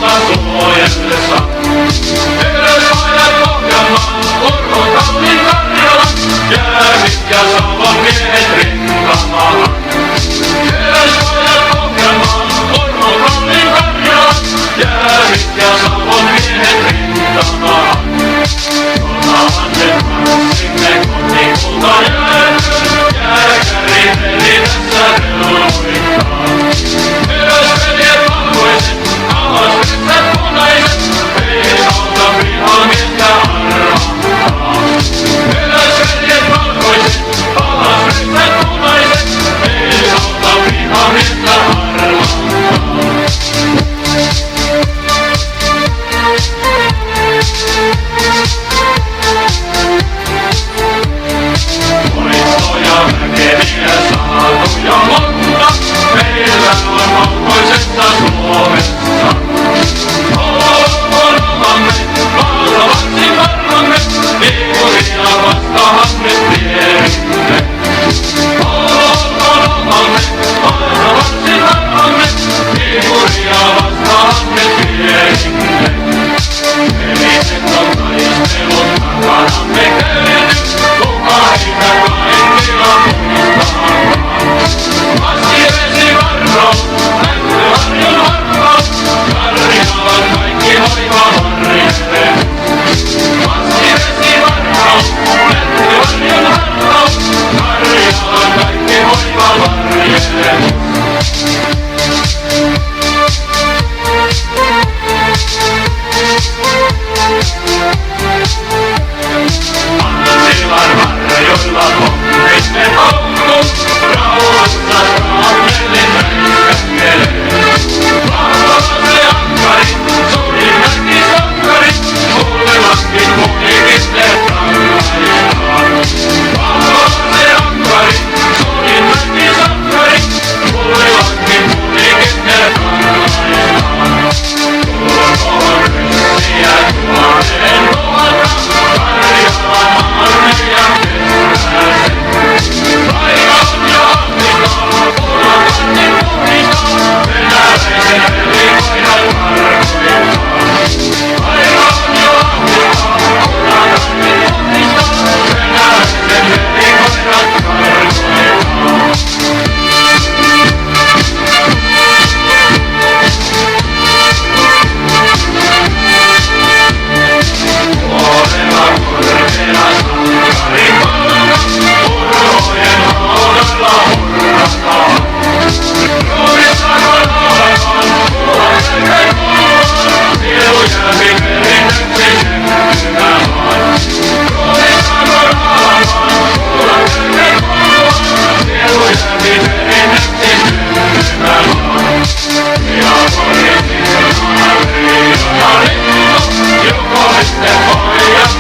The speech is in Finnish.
luontoa suojellessa. Terveyspajat Pohjanmaan, Urho Kallin Karjalan, Jäävit ja Savon miehet rintamaahan. Terveyspajat Pohjanmaan, Urho Kallin Karjalan, Jäävit ja Savon miehet rintamaahan. Konahannet marssimme kotikulta jäätyy, jääkäri veli tässä reloittaa. Terveysveljet valkoiset, alasretsät punaiset, ei auta vihamiestä arvahtaa. Terveysveljet valkoiset, alasretsät punaiset, ei auta vihamiestä arvahtaa. Voittoja väkeviä saatu jo monta, meillä on valkoisessa Suomessa. On omamme, valtavasti varmamme, Viipuria vastahan nyt tierimme. On omamme, valtavasti varmamme, Viipuria vastahan nyt tierimme. Veliset on taistelut takanamme käynyt, kuka heitä kaikilla muistakaan. Massivesi varrous, Mäntyharjun harvaus, Karjalan kaikki hoiva varjelee. Massivesi varrous, Mäntyharjun harvaus, Karjalan kaikki hoiva varjelee. Antilan varjoilla pommimme koukkuun, rauhassa raamelle räiskättelee. Vahvalla se ankari, suurin mäkisankari, kuulevatkin munikille rangaistaan. Vahvalla se ankari, suurin mäkisankari, kuulevatkin munikille rangaistaan. Tuokoon ryssiä tuhaneen tuolta, Karjalan armeijan kestää sen. Taivaan ja Afrikaan, punakannin puhditaan, venäläisen velikoiran tarkoittaa. Taivaan ja Afrikaan, punakannin puhditaan, venäläisen velikoiran tarkoittaa. Vuorella korkeena sankarin palka, Urhojen haudalla hurrataan. Ruumissako laulemaan, kuulan selkän kuulumaan, sielu jääpi perinnöksi syntymään. Ruumissako laulemaan, kuulan selkän kuulumaan, sielu jääpi perinnöksi syntymään. Ja poliitikona riidona lintu, jokaisen pojat